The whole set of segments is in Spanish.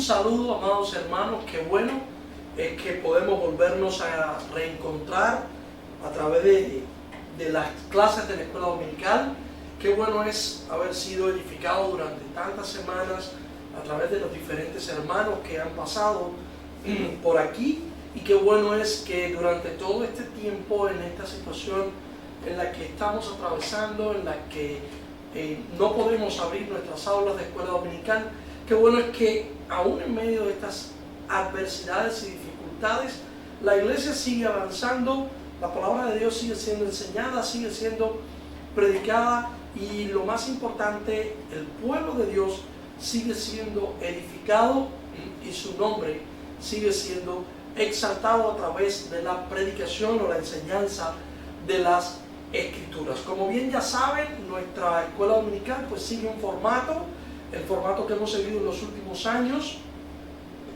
saludo, amados hermanos. Qué bueno es que podemos volvernos a reencontrar a través de las clases de la escuela dominical. Qué bueno es haber sido edificado durante tantas semanas a través de los diferentes hermanos que han pasado por aquí. Y qué bueno es que durante todo este tiempo, en esta situación en la que estamos atravesando, en la que no podemos abrir nuestras aulas de escuela dominical, qué bueno es que aún en medio de estas adversidades y dificultades, la iglesia sigue avanzando, la palabra de Dios sigue siendo enseñada, sigue siendo predicada y lo más importante, el pueblo de Dios sigue siendo edificado y su nombre sigue siendo exaltado a través de la predicación o la enseñanza de las Escrituras. Como bien ya saben, nuestra escuela dominical pues sigue un formato, el formato que hemos seguido en los últimos años,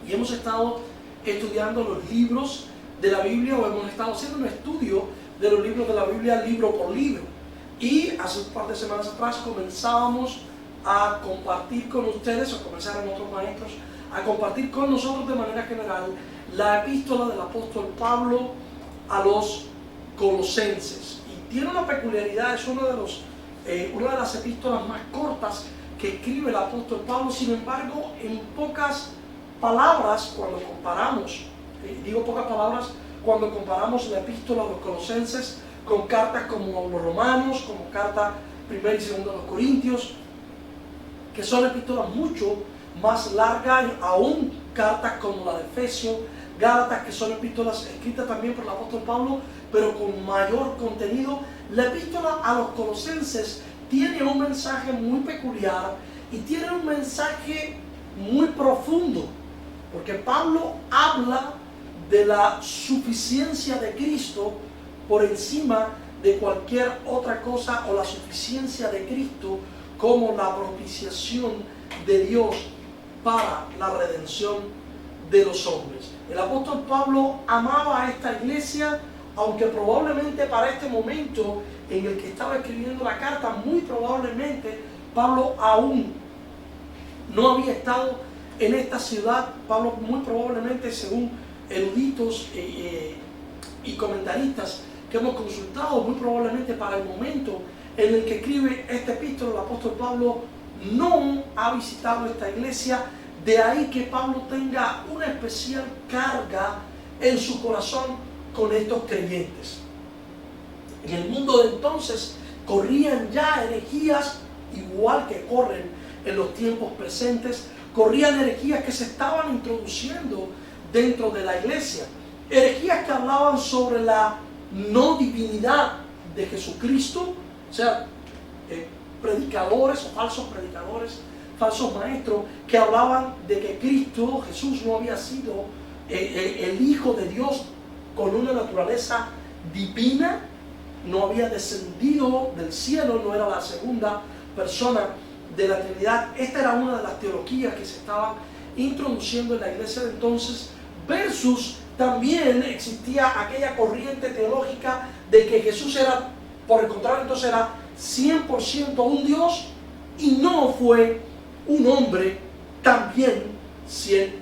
y hemos estado estudiando los libros de la Biblia, o hemos estado haciendo un estudio de los libros de la Biblia libro por libro. Y hace un par de semanas atrás comenzábamos a compartir con ustedes, o comenzaron otros maestros a compartir con nosotros de manera general la epístola del apóstol Pablo a los Colosenses. Y tiene una peculiaridad, es una de las epístolas más cortas que escribe el apóstol Pablo. Sin embargo, en pocas palabras, cuando comparamos, digo pocas palabras, cuando comparamos la epístola de los Colosenses con cartas como los Romanos, como carta 1 y 2 de los Corintios, que son epístolas mucho más largas, aún cartas como la de Efesios, Gálatas, que son epístolas escritas también por el apóstol Pablo, pero con mayor contenido. La epístola a los Colosenses tiene un mensaje muy peculiar y tiene un mensaje muy profundo, porque Pablo habla de la suficiencia de Cristo por encima de cualquier otra cosa, o la suficiencia de Cristo como la propiciación de Dios para la redención de los hombres. El apóstol Pablo amaba a esta iglesia, aunque probablemente para este momento en el que estaba escribiendo la carta, muy probablemente Pablo aún no había estado en esta ciudad. Pablo muy probablemente, según eruditos y comentaristas que hemos consultado, muy probablemente para el momento en el que escribe esta epístola, el apóstol Pablo no ha visitado esta iglesia. De ahí que Pablo tenga una especial carga en su corazón con estos creyentes. En el mundo de entonces corrían ya herejías, igual que corren en los tiempos presentes. Corrían herejías que se estaban introduciendo dentro de la iglesia. Herejías que hablaban sobre la no divinidad de Jesucristo, o sea, predicadores o falsos predicadores, falsos maestros que hablaban de que Cristo, Jesús, no había sido el Hijo de Dios con una naturaleza divina, no había descendido del cielo, no era la segunda persona de la Trinidad. Esta era una de las teologías que se estaban introduciendo en la iglesia de entonces, versus también existía aquella corriente teológica de que Jesús era, por el contrario, entonces era 100% un Dios y no fue un hombre también 100%.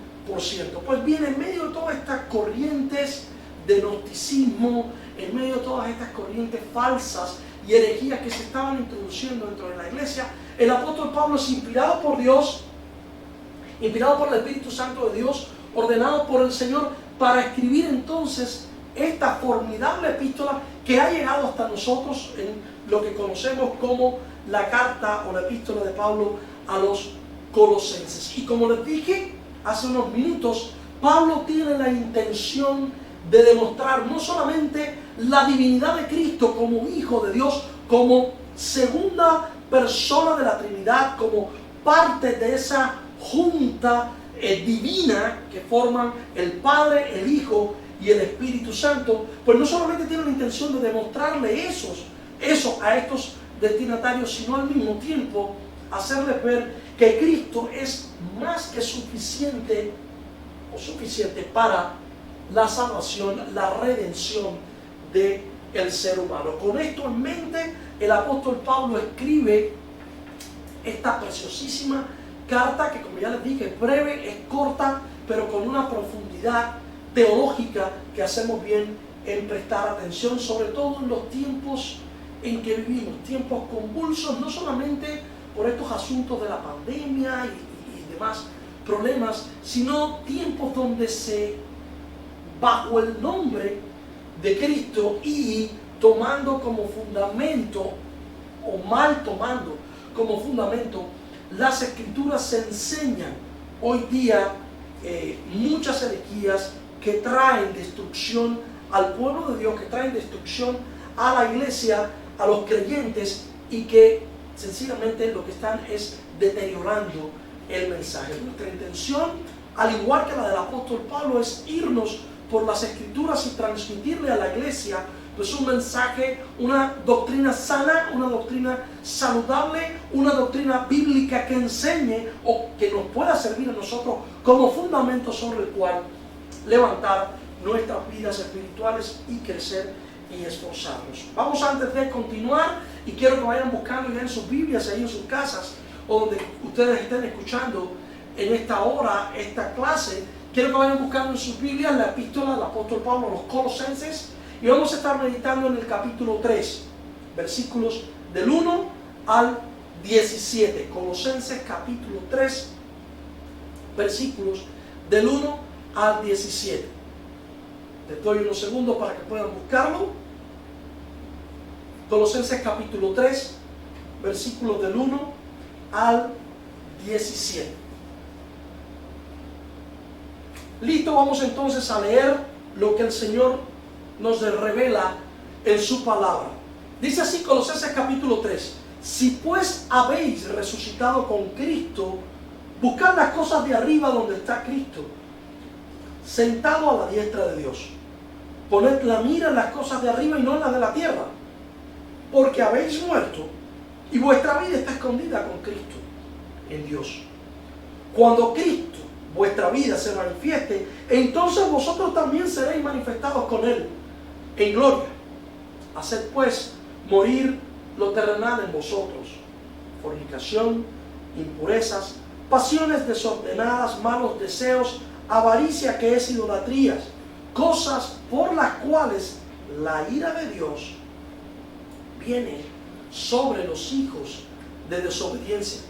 Pues bien, en medio de todas estas corrientes de gnosticismo, en medio de todas estas corrientes falsas y herejías que se estaban introduciendo dentro de la iglesia, el apóstol Pablo es inspirado por Dios, inspirado por el Espíritu Santo de Dios, ordenado por el Señor, para escribir entonces esta formidable epístola que ha llegado hasta nosotros en lo que conocemos como la carta o la epístola de Pablo a los Colosenses. Y como les dije hace unos minutos, Pablo tiene la intención de demostrar no solamente la divinidad de Cristo como Hijo de Dios, como segunda persona de la Trinidad, como parte de esa junta divina que forman el Padre, el Hijo y el Espíritu Santo, pues no solamente tiene la intención de demostrarle eso a estos destinatarios, sino al mismo tiempo hacerles ver que Cristo es más que suficiente para la salvación, la redención del ser humano. Con esto en mente, el apóstol Pablo escribe esta preciosísima carta que, como ya les dije, es breve, es corta, pero con una profundidad teológica que hacemos bien en prestar atención, sobre todo en los tiempos en que vivimos, tiempos convulsos, no solamente por estos asuntos de la pandemia y demás problemas, sino tiempos donde bajo el nombre de Cristo y tomando como fundamento, o mal tomando como fundamento, las Escrituras, se enseñan hoy día muchas herejías que traen destrucción al pueblo de Dios, que traen destrucción a la iglesia, a los creyentes, y que sencillamente lo que están es deteriorando el mensaje. Nuestra intención, al igual que la del apóstol Pablo, es irnos por las Escrituras y transmitirle a la iglesia pues un mensaje, una doctrina sana, una doctrina saludable, una doctrina bíblica que enseñe o que nos pueda servir a nosotros como fundamento sobre el cual levantar nuestras vidas espirituales y crecer y esforzarnos. Vamos, antes de continuar, y quiero que vayan buscando ya en sus Biblias, ahí en sus casas, o donde ustedes estén escuchando en esta hora, esta clase, quiero que vayan buscando en sus Biblias la epístola del apóstol Pablo a los Colosenses, y vamos a estar meditando en el capítulo 3, versículos del 1 al 17. Colosenses capítulo 3, versículos del 1 al 17. Les doy unos segundos para que puedan buscarlo. Colosenses capítulo 3, versículos del 1 al 17. Listo, vamos entonces a leer lo que el Señor nos revela en su palabra. Dice así Colosenses capítulo 3: si pues habéis resucitado con Cristo, buscad las cosas de arriba donde está Cristo, sentado a la diestra de Dios. Poned la mira en las cosas de arriba y no en las de la tierra, porque habéis muerto y vuestra vida está escondida con Cristo en Dios. Cuando Cristo, vuestra vida, se manifieste, entonces vosotros también seréis manifestados con Él en gloria. Haced pues morir lo terrenal en vosotros: fornicación, impurezas, pasiones desordenadas, malos deseos, avaricia, que es idolatrías, cosas por las cuales la ira de Dios viene sobre los hijos de desobediencia,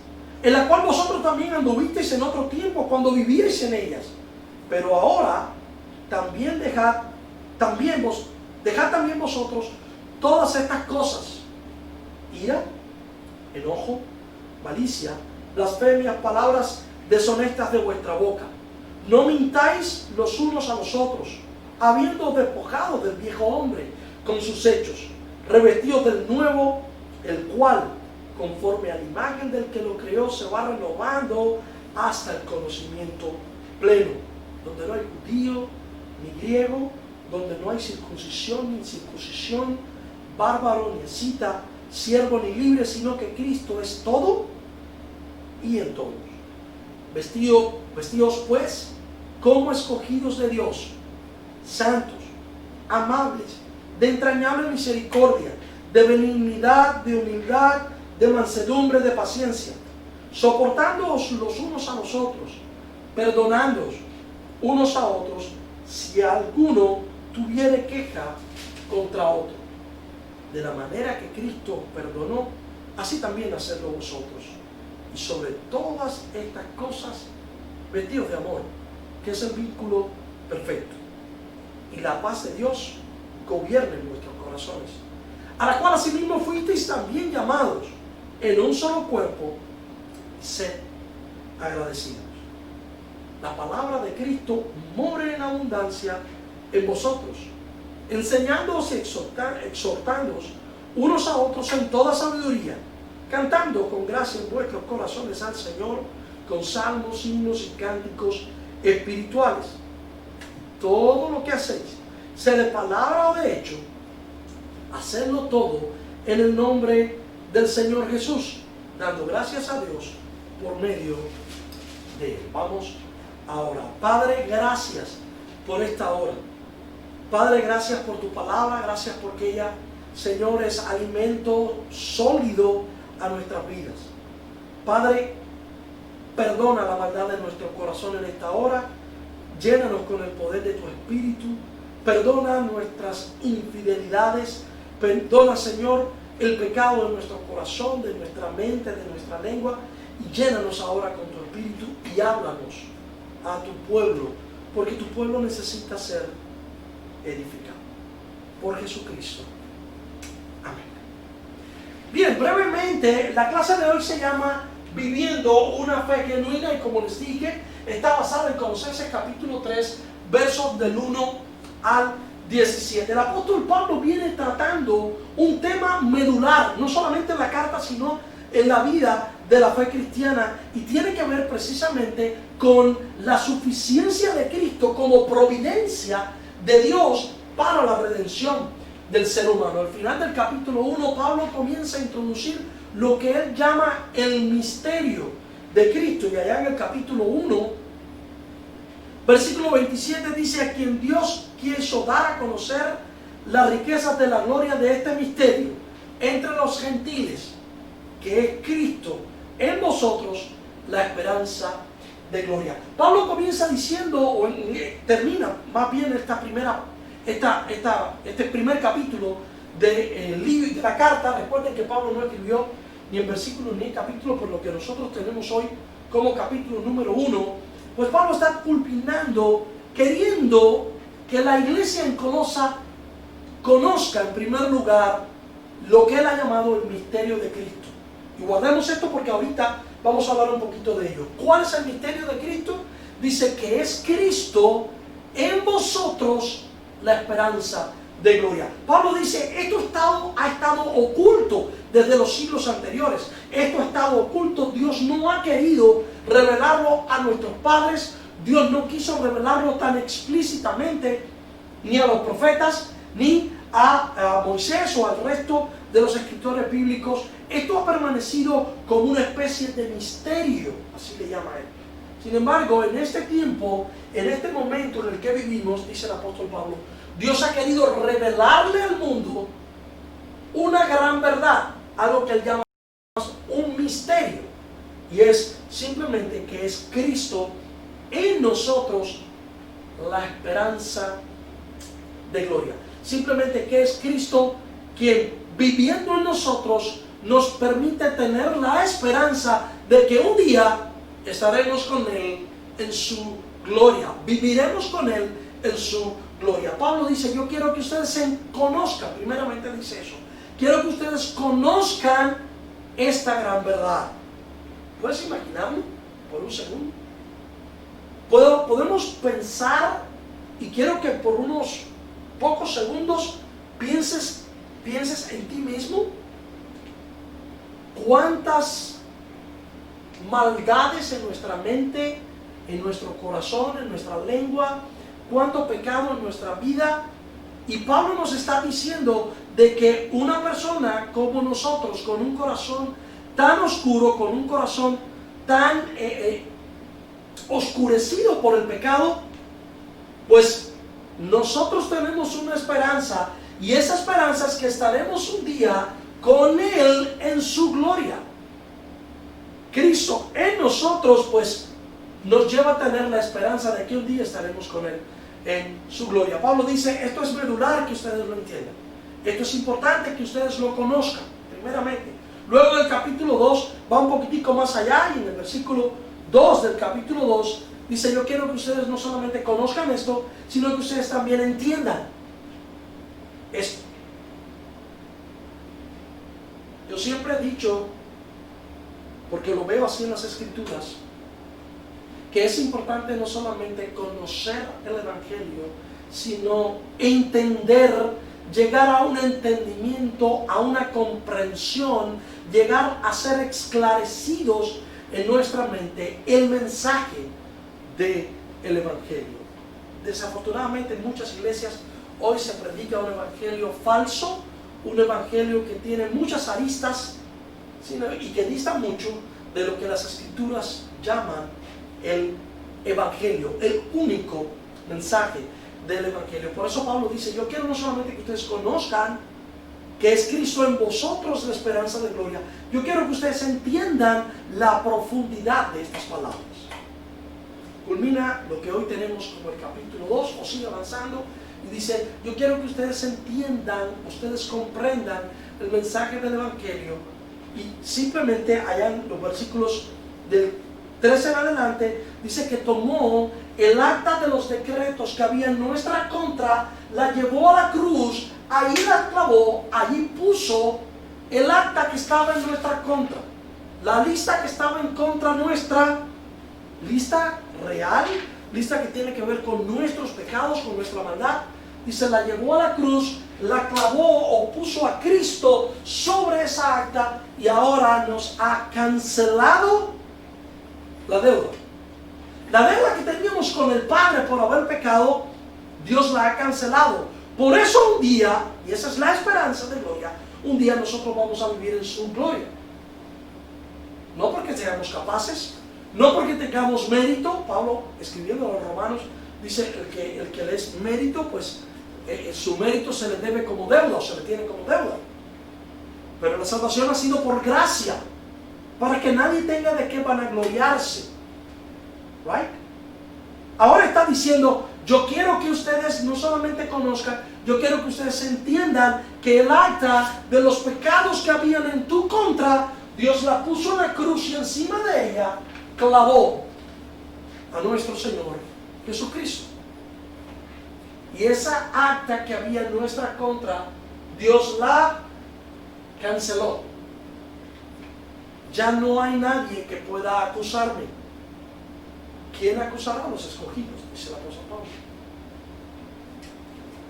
en la cual vosotros también anduvisteis en otro tiempo cuando vivíais en ellas. Pero ahora dejad también vosotros todas estas cosas: ira, enojo, malicia, blasfemias, palabras deshonestas de vuestra boca. No mintáis los unos a los otros, habiendo despojado del viejo hombre con sus hechos, revestidos del nuevo, el cual, conforme a la imagen del que lo creó, se va renovando hasta el conocimiento pleno, donde no hay judío ni griego, donde no hay circuncisión ni incircuncisión, bárbaro ni escita, siervo ni libre, sino que Cristo es todo y en todos. Vestidos pues como escogidos de Dios, santos, amables, de entrañable misericordia, de benignidad, de humildad, de mansedumbre, de paciencia, soportándoos los unos a los otros, perdonándoos unos a otros, si alguno tuviere queja contra otro. De la manera que Cristo os perdonó, así también hacedlo vosotros. Y sobre todas estas cosas, vestidos de amor, que es el vínculo perfecto. Y la paz de Dios gobierne en vuestros corazones, a la cual asimismo fuisteis también llamados en un solo cuerpo, y sed agradecidos. La palabra de Cristo more en abundancia en vosotros, enseñándoos y exhortándoos unos a otros en toda sabiduría, cantando con gracia en vuestros corazones al Señor, con salmos, himnos y cánticos espirituales. Todo lo que hacéis, sea de palabra o de hecho, hacedlo todo en el nombre del Señor Jesús, dando gracias a Dios por medio de Él. Vamos ahora. Padre, gracias por esta hora. Padre, gracias por tu palabra, gracias porque ella, Señor, es alimento sólido a nuestras vidas. Padre, Perdona la maldad de nuestro corazón en esta hora. Llénanos con el poder de tu Espíritu. Perdona nuestras infidelidades. Perdona, Señor, el pecado de nuestro corazón, de nuestra mente, de nuestra lengua. Y llénanos ahora con tu Espíritu y háblanos a tu pueblo, porque tu pueblo necesita ser edificado. Por Jesucristo. Amén. Bien, brevemente, la clase de hoy se llama Viviendo una fe genuina y, como les dije, está basada en Colosenses capítulo 3, versos del 1 al 17. El apóstol Pablo viene tratando un tema medular, no solamente en la carta, sino en la vida de la fe cristiana, y tiene que ver precisamente con la suficiencia de Cristo como providencia de Dios para la redención del ser humano. Al final del capítulo 1, Pablo comienza a introducir lo que él llama el misterio de Cristo, y allá en el capítulo 1, versículo 27 dice: a quien Dios quiso dar a conocer las riquezas de la gloria de este misterio entre los gentiles, que es Cristo en vosotros, la esperanza de gloria. Pablo comienza diciendo, o termina más bien este primer capítulo de la carta. Recuerden que Pablo no escribió ni en versículos ni en capítulos, por lo que nosotros tenemos hoy como capítulo número 1. Pues Pablo está culminando, queriendo que la iglesia en Colosa conozca en primer lugar lo que él ha llamado el misterio de Cristo. Y guardemos esto porque ahorita vamos a hablar un poquito de ello. ¿Cuál es el misterio de Cristo? Dice que es Cristo en vosotros, la esperanza de gloria. Pablo dice: esto ha estado oculto desde los siglos anteriores. Esto ha estado oculto. Dios no ha querido revelarlo a nuestros padres. Dios no quiso revelarlo tan explícitamente ni a los profetas, ni a Moisés o al resto de los escritores bíblicos. Esto ha permanecido como una especie de misterio, así le llama él. Sin embargo, en este tiempo, en este momento en el que vivimos, dice el apóstol Pablo, Dios ha querido revelarle al mundo una gran verdad, algo que él llama un misterio, y es simplemente que es Cristo en nosotros, la esperanza de gloria. Simplemente que es Cristo quien, viviendo en nosotros, nos permite tener la esperanza de que un día estaremos con Él en su gloria, viviremos con Él en su gloria. Pablo dice: yo quiero que ustedes se conozcan, primeramente dice eso, quiero que ustedes conozcan esta gran verdad. ¿Puedes imaginarlo por un segundo? Podemos pensar, y quiero que por unos pocos segundos pienses en ti mismo. ¿Cuántas maldades en nuestra mente, en nuestro corazón, en nuestra lengua, cuánto pecado en nuestra vida? Y Pablo nos está diciendo de que una persona como nosotros, con un corazón tan oscuro, con un corazón tan oscurecido por el pecado, pues nosotros tenemos una esperanza, y esa esperanza es que estaremos un día con Él en su gloria. Cristo en nosotros, pues, nos lleva a tener la esperanza de que un día estaremos con Él en su gloria. Pablo dice: esto es medular que ustedes lo entiendan. Esto es importante que ustedes lo conozcan, primeramente. Luego en el capítulo 2 va un poquitico más allá, y en el versículo 2 del capítulo 2 dice: yo quiero que ustedes no solamente conozcan esto, sino que ustedes también entiendan esto. Yo siempre he dicho, porque lo veo así en las Escrituras, que es importante no solamente conocer el Evangelio, sino entender, llegar a un entendimiento, a una comprensión, llegar a ser esclarecidos en nuestra mente el mensaje del Evangelio. Desafortunadamente en muchas iglesias hoy se predica un evangelio falso, un evangelio que tiene muchas aristas y que dista mucho de lo que las Escrituras llaman el Evangelio, el único mensaje del Evangelio. Por eso Pablo dice: yo quiero no solamente que ustedes conozcan que es Cristo en vosotros, la esperanza de gloria. Yo quiero que ustedes entiendan la profundidad de estas palabras. Culmina lo que hoy tenemos como el capítulo 2, o sigue avanzando, y dice, yo quiero que ustedes entiendan, ustedes comprendan el mensaje del Evangelio, y simplemente allá en los versículos del 13 en adelante, dice que tomó el acta de los decretos que había en nuestra contra, la llevó a la cruz, ahí la clavó, allí puso el acta que estaba en nuestra contra, la lista que estaba en contra nuestra, lista real, lista que tiene que ver con nuestros pecados, con nuestra maldad. Dice, la llevó a la cruz, la clavó o puso a Cristo sobre esa acta, y ahora nos ha cancelado la deuda. La deuda que teníamos con el Padre por haber pecado, Dios la ha cancelado. Por eso un día, y esa es la esperanza de gloria, un día nosotros vamos a vivir en su gloria. No porque seamos capaces, no porque tengamos mérito. Pablo, escribiendo a los romanos, dice el que le es mérito, pues su mérito se le debe como deuda, o se le tiene como deuda. Pero la salvación ha sido por gracia, para que nadie tenga de qué vanagloriarse. Right? Ahora está diciendo, yo quiero que ustedes no solamente conozcan, yo quiero que ustedes entiendan que el acta de los pecados que habían en tu contra, Dios la puso en la cruz, y encima de ella clavó a nuestro Señor Jesucristo. Y esa acta que había en nuestra contra, Dios la canceló. Ya no hay nadie que pueda acusarme. ¿Quién acusará a los escogidos? Dice el apóstol Pablo.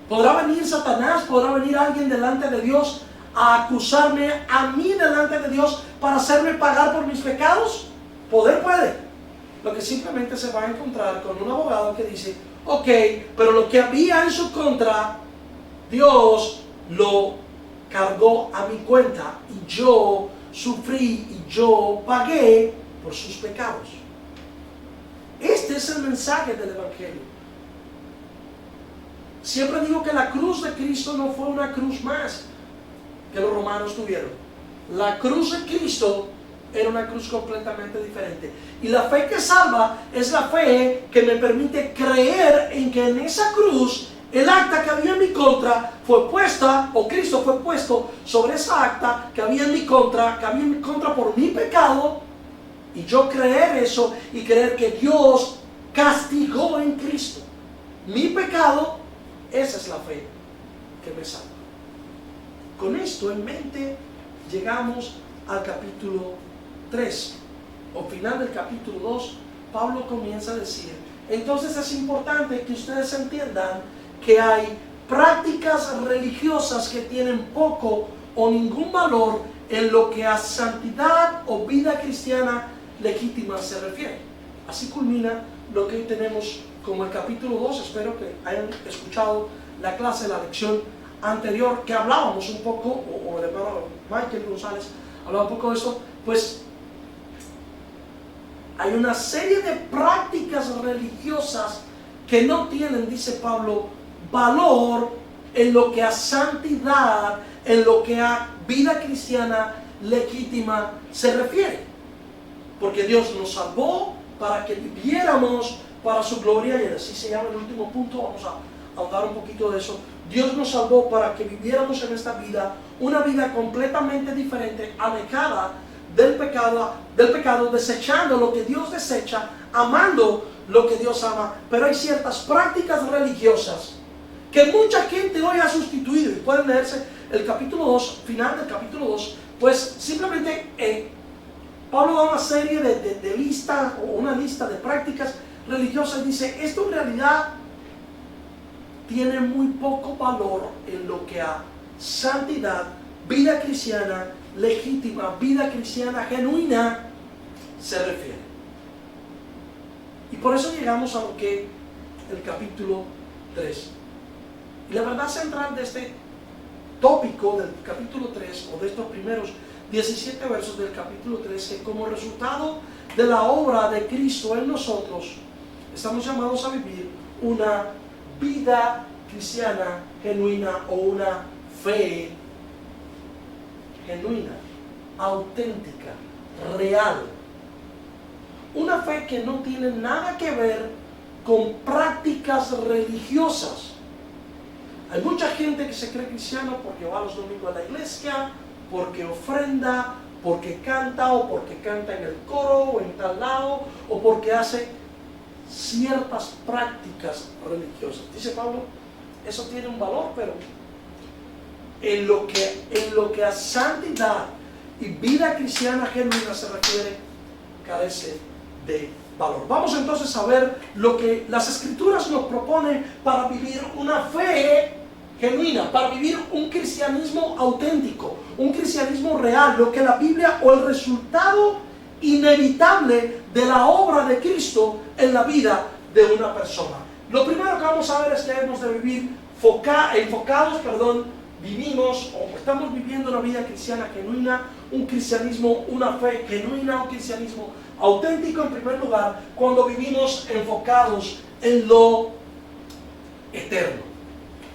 ¿Podrá venir Satanás? ¿Podrá venir alguien delante de Dios a acusarme a mí delante de Dios para hacerme pagar por mis pecados? Poder puede. Lo que simplemente se va a encontrar con un abogado que dice, ok, pero lo que había en su contra, Dios lo cargó a mi cuenta, y yo sufrí y yo pagué por sus pecados. Este es el mensaje del Evangelio. Siempre digo que la cruz de Cristo no fue una cruz más que los romanos tuvieron. La cruz de Cristo era una cruz completamente diferente. Y la fe que salva es la fe que me permite creer en que en esa cruz el acta que había en mi contra fue puesta, o Cristo fue puesto sobre esa acta que había en mi contra, por mi pecado, y yo creer eso y creer que Dios castigó en Cristo mi pecado. Esa es la fe que me salva. Con esto en mente llegamos al capítulo 3, o final del capítulo 2. Pablo comienza a decir, entonces es importante que ustedes entiendan que hay prácticas religiosas que tienen poco o ningún valor en lo que a santidad o vida cristiana legítima se refiere. Así culmina lo que hoy tenemos como el capítulo 2. Espero que hayan escuchado la clase, la lección anterior, que hablábamos un poco, o el hermano Michael González hablaba un poco de esto. Pues hay una serie de prácticas religiosas que no tienen, dice Pablo, valor en lo que a santidad, en lo que a vida cristiana legítima se refiere. Porque Dios nos salvó para que viviéramos para su gloria, y así se llama el último punto. Vamos a ahondar un poquito de eso. Dios nos salvó para que viviéramos en esta vida una vida completamente diferente, alejada del pecado, desechando lo que Dios desecha, amando lo que Dios ama. Pero hay ciertas prácticas religiosas que mucha gente hoy ha sustituido, y pueden leerse el capítulo 2, final del capítulo 2, pues simplemente Pablo da una serie de listas, o una lista de prácticas religiosas, y dice, esto en realidad tiene muy poco valor en lo que a santidad, vida cristiana legítima, vida cristiana genuina se refiere. Y por eso llegamos a lo que el capítulo 3. Y la verdad central de este tópico del capítulo 3, o de estos primeros 17 versos del capítulo 3, que como resultado de la obra de Cristo en nosotros, estamos llamados a vivir una vida cristiana genuina, o una fe genuina, auténtica, real. Una fe que no tiene nada que ver con prácticas religiosas. Hay mucha gente que se cree cristiano porque va los domingos a la iglesia, porque ofrenda, porque canta o porque canta en el coro o en tal lado, o porque hace ciertas prácticas religiosas. Dice Pablo, eso tiene un valor, pero en lo que a santidad y vida cristiana genuina se refiere, carece de valor. Vamos entonces a ver lo que las Escrituras nos proponen para vivir una fe genuina, para vivir un cristianismo auténtico, un cristianismo real, lo que la Biblia, o el resultado inevitable de la obra de Cristo en la vida de una persona. Lo primero que vamos a ver es que hemos de vivir vivimos o estamos viviendo una vida cristiana genuina, un cristianismo, una fe genuina, un cristianismo auténtico en primer lugar, cuando vivimos enfocados en lo eterno.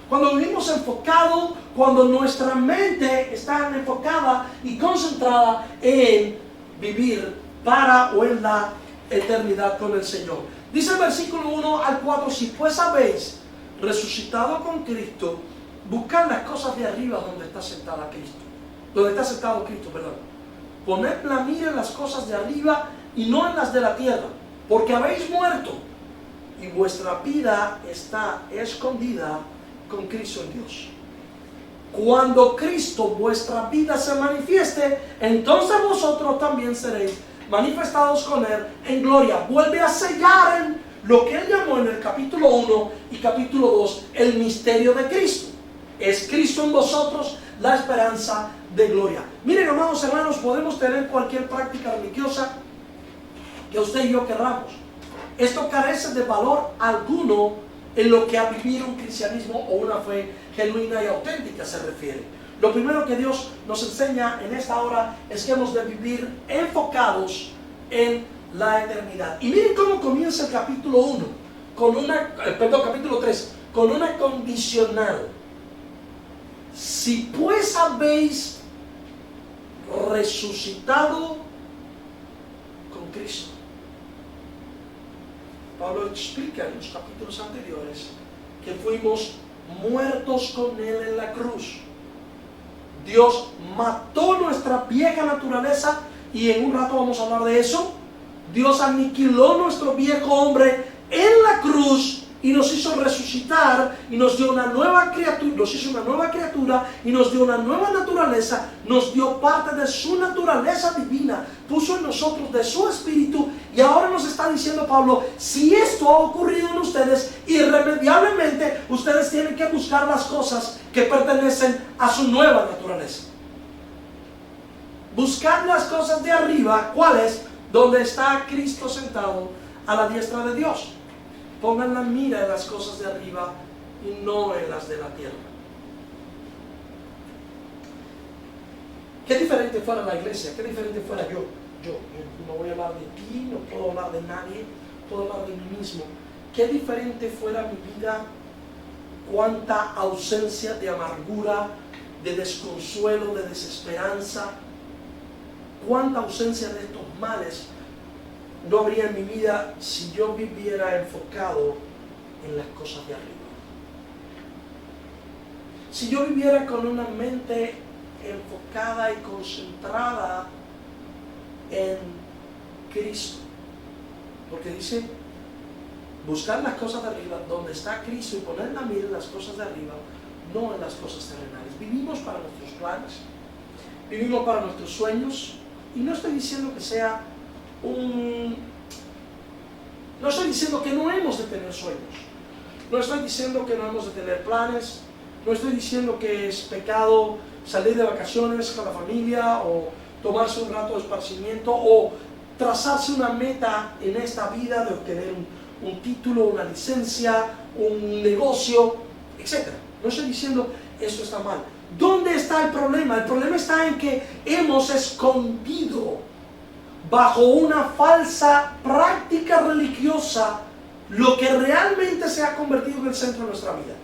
Cuando vivimos enfocados, cuando nuestra mente está enfocada y concentrada en vivir para o en la eternidad con el Señor. Dice el versículo 1 al 4, si pues habéis resucitado con Cristo, buscad las cosas de arriba donde está sentado Cristo, perdón. Poned la mira en las cosas de arriba y no en las de la tierra, porque habéis muerto y vuestra vida está escondida con Cristo en Dios. Cuando Cristo, vuestra vida, se manifieste, entonces vosotros también seréis manifestados con Él en gloria. Vuelve a sellar en lo que Él llamó en el capítulo 1 y capítulo 2 el misterio de Cristo. Es Cristo en vosotros la esperanza de gloria. Miren, amados hermanos, podemos tener cualquier práctica religiosa que usted y yo querramos. Esto carece de valor alguno en lo que a vivir un cristianismo o una fe genuina y auténtica se refiere. Lo primero que Dios nos enseña en esta hora es que hemos de vivir enfocados en la eternidad. Y miren cómo comienza el capítulo 1, capítulo 3, con una condicional. Si pues habéis resucitado con Cristo. Pablo explica en los capítulos anteriores que fuimos muertos con Él en la cruz. Dios mató nuestra vieja naturaleza y en un rato vamos a hablar de eso. Dios aniquiló nuestro viejo hombre en la cruz y nos hizo resucitar y nos dio una nueva criatura, y nos dio una nueva naturaleza, nos dio parte de su naturaleza divina, puso en nosotros de su espíritu, y ahora nos está diciendo Pablo, si esto ha ocurrido en ustedes, irremediablemente ustedes tienen que buscar las cosas que pertenecen a su nueva naturaleza. Buscar las cosas de arriba, ¿cuáles? Donde está Cristo sentado a la diestra de Dios. Pongan la mira en las cosas de arriba y no en las de la tierra. Qué diferente fuera la iglesia, qué diferente fuera yo. Yo no voy a hablar de ti, no puedo hablar de nadie, puedo hablar de mí mismo. Qué diferente fuera mi vida, cuánta ausencia de amargura, de desconsuelo, de desesperanza, cuánta ausencia de estos males no habría en mi vida si yo viviera enfocado en las cosas de arriba. Si yo viviera con una mente enfocada y concentrada en Cristo. Porque dice, buscar las cosas de arriba, donde está Cristo, y poner la mira en las cosas de arriba, no en las cosas terrenales. Vivimos para nuestros planes, vivimos para nuestros sueños, y no estoy diciendo que sea no estoy diciendo que no hemos de tener sueños, no estoy diciendo que no hemos de tener planes, no estoy diciendo que es pecado salir de vacaciones con la familia o tomarse un rato de esparcimiento o trazarse una meta en esta vida de obtener un título, una licencia, un negocio, etc. No estoy diciendo eso está mal. ¿Dónde está el problema? El problema está en que hemos escondido bajo una falsa práctica religiosa lo que realmente se ha convertido en el centro de nuestra vida.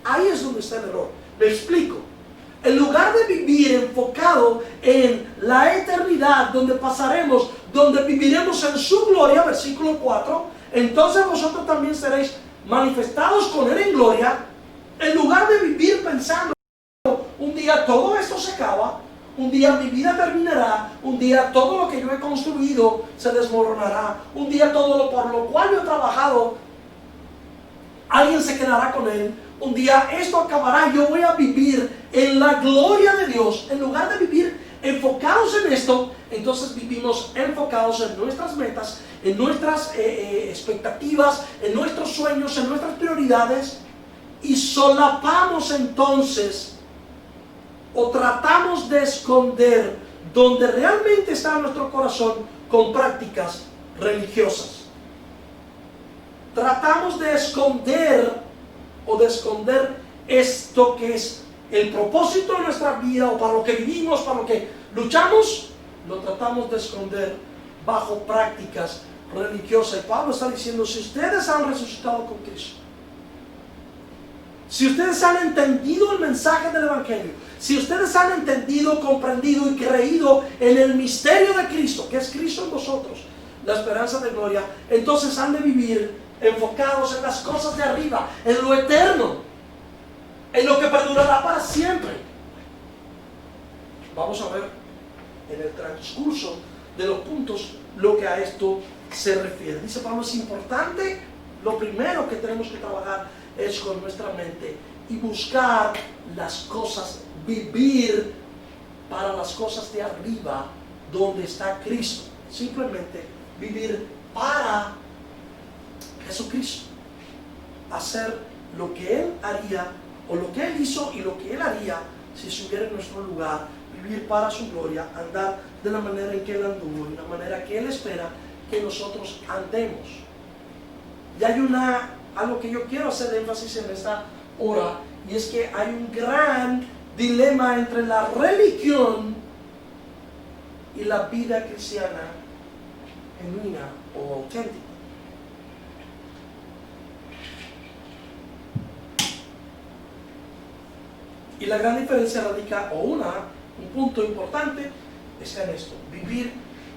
Ahí es donde está el error. Me explico. En lugar de vivir enfocado en la eternidad, donde pasaremos, donde viviremos en su gloria, versículo 4, entonces vosotros también seréis manifestados con Él en gloria. En lugar de vivir pensando, un día todo esto se acaba, un día mi vida terminará, un día todo lo que yo he construido se desmoronará, un día todo lo por lo cual yo he trabajado, alguien se quedará con él, un día esto acabará, yo voy a vivir en la gloria de Dios. En lugar de vivir enfocados en esto, entonces vivimos enfocados en nuestras metas, en nuestras expectativas, en nuestros sueños, en nuestras prioridades, y solapamos entonces o tratamos de esconder donde realmente está nuestro corazón con prácticas religiosas. Tratamos de esconder esto que es el propósito de nuestra vida, o para lo que vivimos, para lo que luchamos, lo tratamos de esconder bajo prácticas religiosas. Y Pablo está diciendo, si ustedes han resucitado con Cristo, si ustedes han entendido el mensaje del Evangelio, si ustedes han entendido, comprendido y creído en el misterio de Cristo, que es Cristo en vosotros, la esperanza de gloria, entonces han de vivir enfocados en las cosas de arriba, en lo eterno, en lo que perdurará para siempre. Vamos a ver en el transcurso de los puntos lo que a esto se refiere. Dice Pablo, es importante, lo primero que tenemos que trabajar es con nuestra mente y buscar las cosas, vivir para las cosas de arriba donde está Cristo. Simplemente vivir para Jesucristo, hacer lo que Él haría, o lo que Él hizo y lo que Él haría si estuviera en nuestro lugar, vivir para su gloria, andar de la manera en que Él anduvo, de la manera que Él espera que nosotros andemos. Y hay algo que yo quiero hacer énfasis en esta hora, y es que hay un gran dilema entre la religión y la vida cristiana genuina o auténtica. Y la gran diferencia radica, un punto importante, está en esto: vivir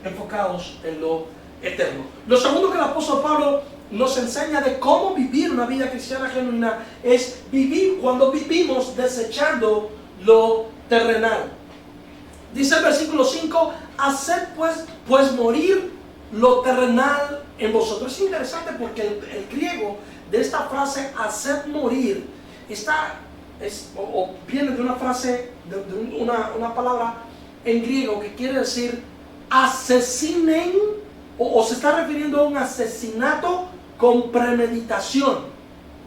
enfocados en lo eterno. Lo segundo que el apóstol Pablo nos enseña de cómo vivir una vida cristiana genuina es vivir cuando vivimos desechando lo terrenal. Dice el versículo 5, haced pues morir lo terrenal en vosotros. Es interesante porque el griego de esta frase, haced morir, viene de una frase, de una palabra en griego que quiere decir asesinen, o se está refiriendo a un asesinato con premeditación.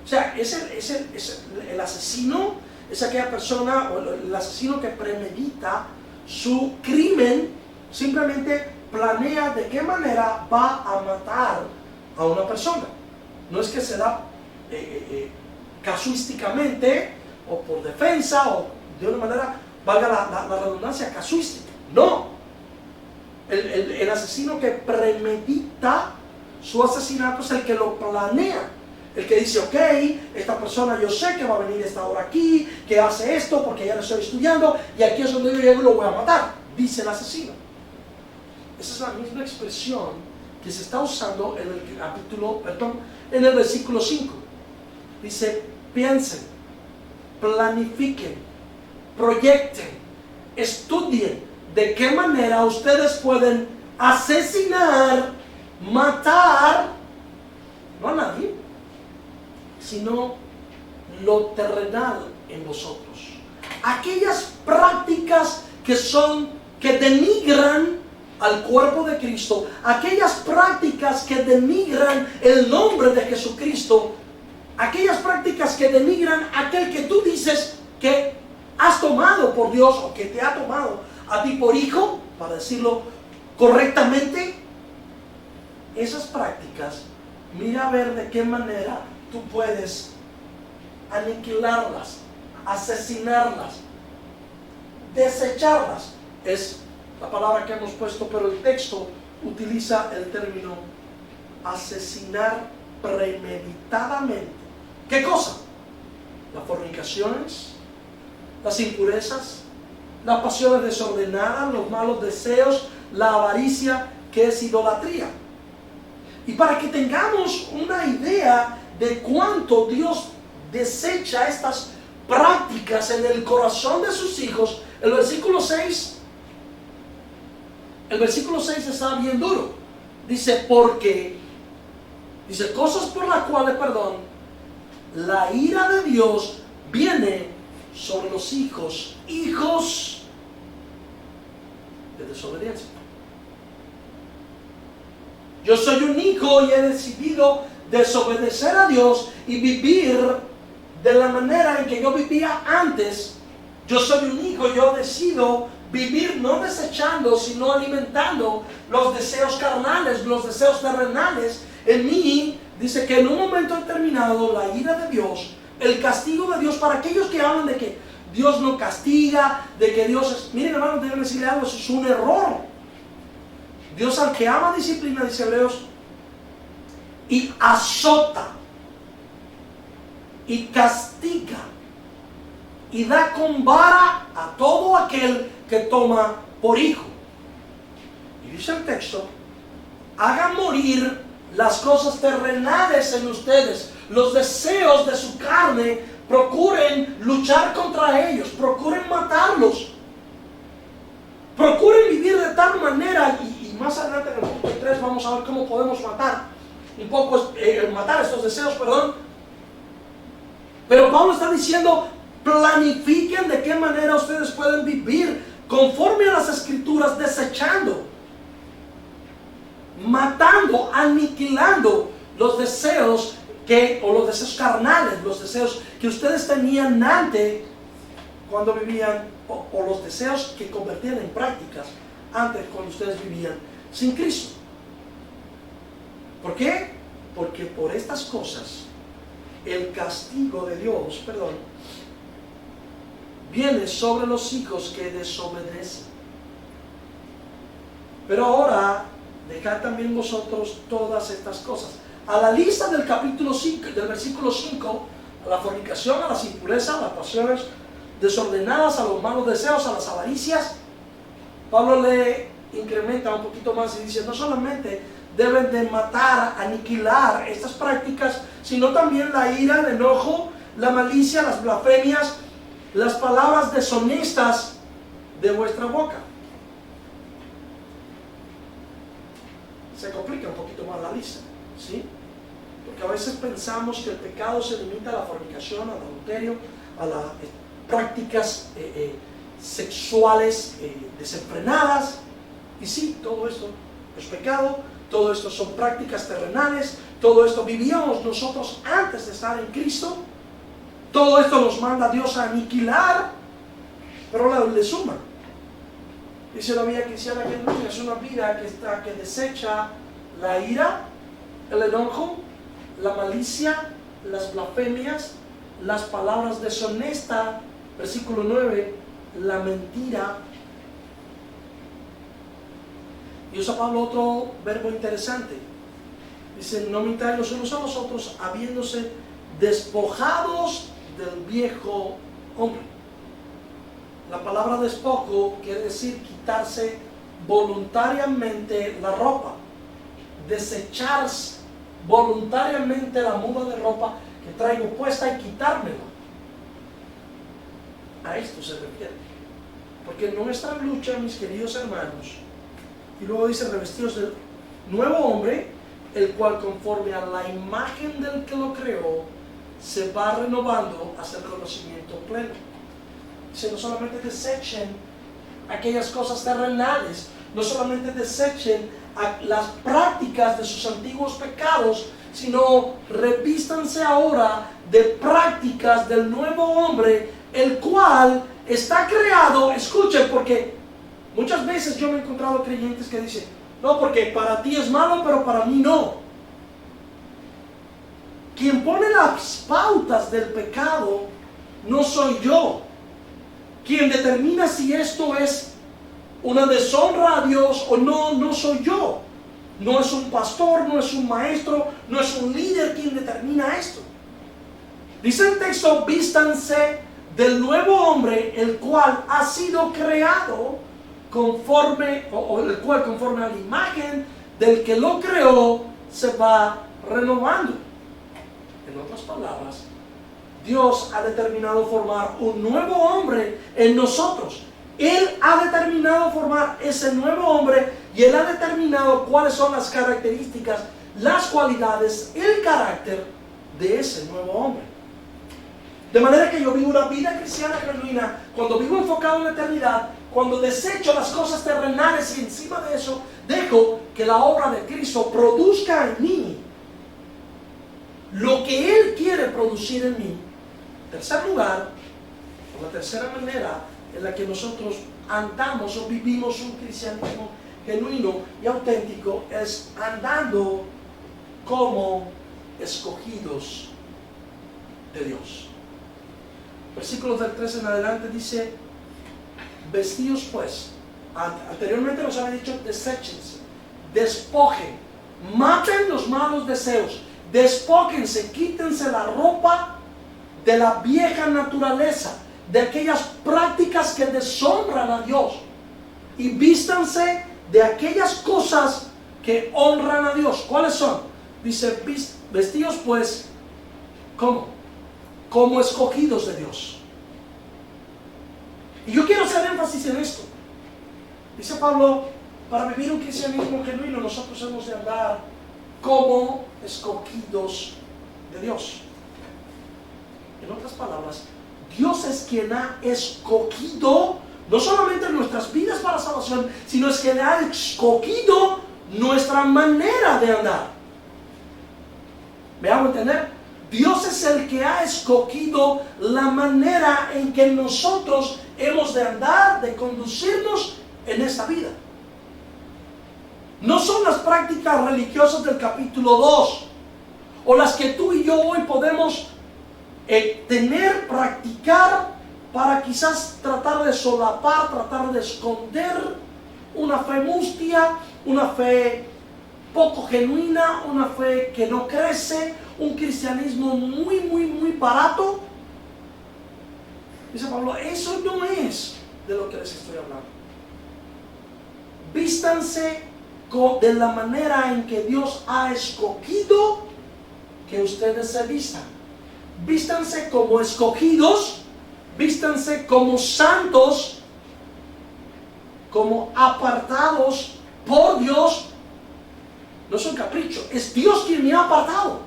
O sea, el asesino es aquella persona, o el asesino que premedita su crimen, simplemente planea de qué manera va a matar a una persona. No es que se da casuísticamente, o por defensa, o de una manera, valga la redundancia, casuística. No. El asesino que premedita su asesinato es el que lo planea, el que dice, ok, esta persona yo sé que va a venir a esta hora aquí, que hace esto porque ya lo estoy estudiando, y aquí es donde yo llego y lo voy a matar, dice el asesino. Esa es la misma expresión que se está usando en el versículo 5. Dice, piensen, planifiquen, proyecten, estudien de qué manera ustedes pueden asesinar, matar, no a nadie, sino lo terrenal en vosotros. Aquellas prácticas que denigran al cuerpo de Cristo, aquellas prácticas que denigran el nombre de Jesucristo, aquellas prácticas que denigran aquel que tú dices que has tomado por Dios, o que te ha tomado a ti por hijo, para decirlo correctamente. Esas prácticas, mira a ver de qué manera tú puedes aniquilarlas, asesinarlas, desecharlas. Es la palabra que hemos puesto, pero el texto utiliza el término asesinar premeditadamente. ¿Qué cosa? Las fornicaciones, las impurezas, las pasiones desordenadas, los malos deseos, la avaricia, que es idolatría. Y para que tengamos una idea de cuánto Dios desecha estas prácticas en el corazón de sus hijos, el versículo 6 está bien duro. Dice, cosas por las cuales, la ira de Dios viene sobre los hijos de desobediencia. Yo soy un hijo y he decidido desobedecer a Dios y vivir de la manera en que yo vivía antes. Yo soy un hijo, yo decido vivir no desechando, sino alimentando los deseos carnales, los deseos terrenales. En mí, dice que en un momento determinado, la ira de Dios, el castigo de Dios, para aquellos que hablan de que Dios no castiga, de que Dios es... Miren, hermanos, deben decirle algo, eso es un error. Dios, al que ama, disciplina, dice Hebreos, y azota, y castiga, y da con vara a todo aquel que toma por hijo. Y dice el texto, hagan morir las cosas terrenales en ustedes, los deseos de su carne, procuren luchar contra ellos, procuren matarlos, procuren vivir de tal manera, y más adelante en el punto 3 vamos a ver cómo podemos matar estos deseos, pero Pablo está diciendo, planifiquen de qué manera ustedes pueden vivir conforme a las escrituras, desechando, matando, aniquilando los deseos los deseos carnales, los deseos que ustedes tenían antes cuando vivían, o los deseos que convertían en prácticas antes cuando ustedes vivían sin Cristo. ¿Por qué? Porque por estas cosas el castigo de Dios, viene sobre los hijos que desobedecen. Pero ahora, dejad también vosotros todas estas cosas. A la lista del capítulo 5, del versículo 5, a la fornicación, a las impurezas, a las pasiones desordenadas, a los malos deseos, a las avaricias, Pablo le incrementa un poquito más y dice, no solamente deben de matar, aniquilar estas prácticas, sino también la ira, el enojo, la malicia, las blasfemias, las palabras deshonestas de vuestra boca. Se complica un poquito más la lista, ¿sí? Porque a veces pensamos que el pecado se limita a la fornicación, al adulterio, a las prácticas sexuales desenfrenadas. Y sí, todo esto es pecado, todo esto son prácticas terrenales, todo esto vivíamos nosotros antes de estar en Cristo. Todo esto nos manda Dios a aniquilar, pero le suma. Dice la vida cristiana que es una vida que desecha la ira, el enojo, la malicia, las blasfemias, las palabras deshonestas, versículo 9, la mentira. Y usa Pablo otro verbo interesante. Dice, no mintáis los unos a los otros, habiéndose despojados del viejo hombre. La palabra despojo quiere decir quitarse voluntariamente la ropa, desecharse voluntariamente la muda de ropa que traigo puesta y quitármela. A esto se refiere. Porque nuestra lucha, mis queridos hermanos, y luego dice revestidos del nuevo hombre, el cual conforme a la imagen del que lo creó, se va renovando hasta el conocimiento pleno. Dice, no solamente desechen aquellas cosas terrenales, no solamente desechen las prácticas de sus antiguos pecados, sino revístanse ahora de prácticas del nuevo hombre, el cual está creado. Escuchen, porque muchas veces yo me he encontrado creyentes que dicen, no, porque para ti es malo, pero para mí no. Quien pone las pautas del pecado no soy yo. Quien determina si esto es una deshonra a Dios o no, no soy yo. No es un pastor, no es un maestro, no es un líder quien determina esto. Dice el texto, vístanse del nuevo hombre, el cual ha sido creado conforme, o el cual conforme a la imagen del que lo creó, se va renovando. En otras palabras, Dios ha determinado formar un nuevo hombre en nosotros. Él ha determinado formar ese nuevo hombre y Él ha determinado cuáles son las características, las cualidades, el carácter de ese nuevo hombre. De manera que yo vivo una vida cristiana genuina cuando vivo enfocado en la eternidad, cuando desecho las cosas terrenales y encima de eso dejo que la obra de Cristo produzca en mí lo que Él quiere producir en mí. En tercer lugar, o la tercera manera en la que nosotros andamos o vivimos un cristianismo genuino y auténtico es andando como escogidos de Dios. Versículos del 13 en adelante dice: vestidos pues, anteriormente nos había dicho deséchense, despojen, maten los malos deseos, despójense, quítense la ropa de la vieja naturaleza, de aquellas prácticas que deshonran a Dios, y vístanse de aquellas cosas que honran a Dios. ¿Cuáles son? Dice, vestidos pues, ¿cómo? Como escogidos de Dios. Y yo quiero hacer énfasis en esto. Dice Pablo, para vivir un cristianismo genuino nosotros hemos de andar como escogidos de Dios. En otras palabras, Dios es quien ha escogido no solamente nuestras vidas para salvación, sino es quien ha escogido nuestra manera de andar. ¿Me hago entender? Dios es el que ha escogido la manera en que nosotros hemos de andar, de conducirnos en esta vida. No son las prácticas religiosas del capítulo 2, o las que tú y yo hoy podemos tener, practicar, para quizás tratar de solapar, tratar de esconder una fe mustia, una fe poco genuina, una fe que no crece, un cristianismo muy barato. Dice Pablo, eso no es de lo que les estoy hablando. Vístanse de la manera en que Dios ha escogido que ustedes se vistan. Vístanse como escogidos, vístanse como santos, como apartados por Dios. No es un capricho, es Dios quien me ha apartado.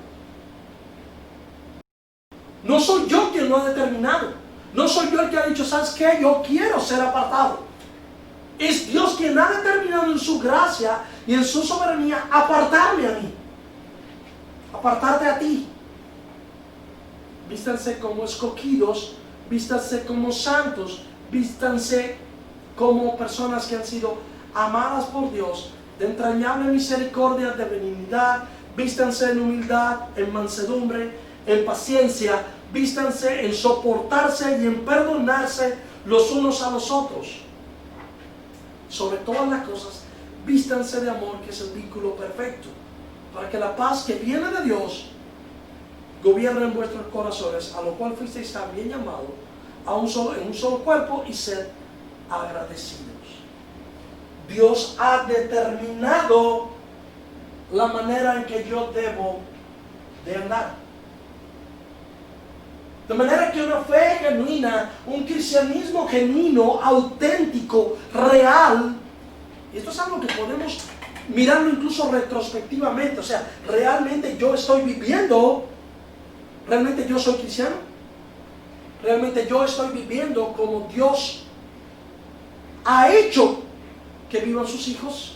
No soy yo quien lo ha determinado. No soy yo el que ha dicho, ¿sabes qué? Yo quiero ser apartado. Es Dios quien ha determinado en su gracia y en su soberanía apartarme a mí. Apartarte a ti. Vístanse como escogidos, vístanse como santos, vístanse como personas que han sido amadas por Dios, de entrañable misericordia, de benignidad, vístanse en humildad, en mansedumbre, en paciencia, vístanse en soportarse y en perdonarse los unos a los otros. Sobre todas las cosas, vístanse de amor, que es el vínculo perfecto, para que la paz que viene de Dios gobierne en vuestros corazones, a lo cual fuisteis también llamados en un solo cuerpo, y sed agradecidos. Dios ha determinado la manera en que yo debo de andar. De manera que una fe genuina, un cristianismo genuino, auténtico, real, y esto es algo que podemos mirarlo incluso retrospectivamente, o sea, realmente yo estoy viviendo, realmente yo soy cristiano, realmente yo estoy viviendo como Dios ha hecho que vivan sus hijos.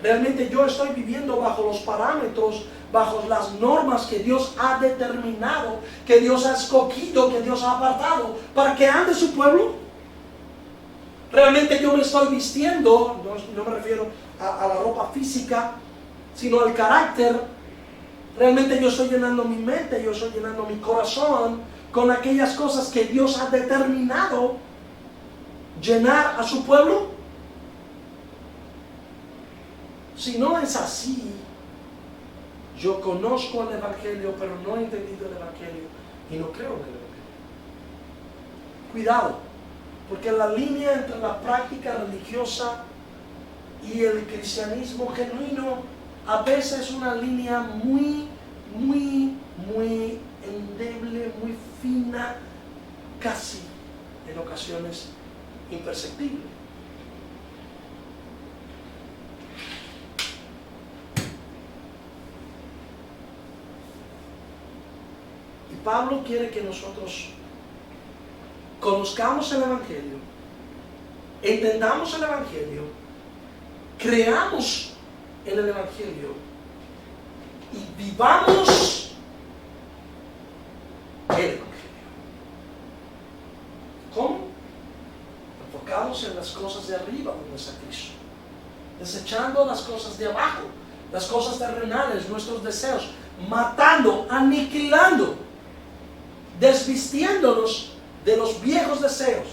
Realmente yo estoy viviendo bajo los parámetros, bajo las normas que Dios ha determinado, que Dios ha escogido, que Dios ha apartado para que ande su pueblo. Realmente yo me estoy vistiendo, no me refiero a la ropa física, sino al carácter. Realmente yo estoy llenando mi mente, yo estoy llenando mi corazón con aquellas cosas que Dios ha determinado llenar a su pueblo. Si no es así, yo conozco el Evangelio, pero no he entendido el Evangelio y no creo en el Evangelio. Cuidado, porque la línea entre la práctica religiosa y el cristianismo genuino a veces es una línea muy endeble, muy fina, casi en ocasiones imperceptible. Y Pablo quiere que nosotros conozcamos el Evangelio, entendamos el Evangelio, creamos en el Evangelio y vivamos el Evangelio. ¿Cómo? Enfocados en las cosas de arriba donde está Cristo, desechando las cosas de abajo, las cosas terrenales, nuestros deseos, matando, aniquilando, desvistiéndonos de los viejos deseos,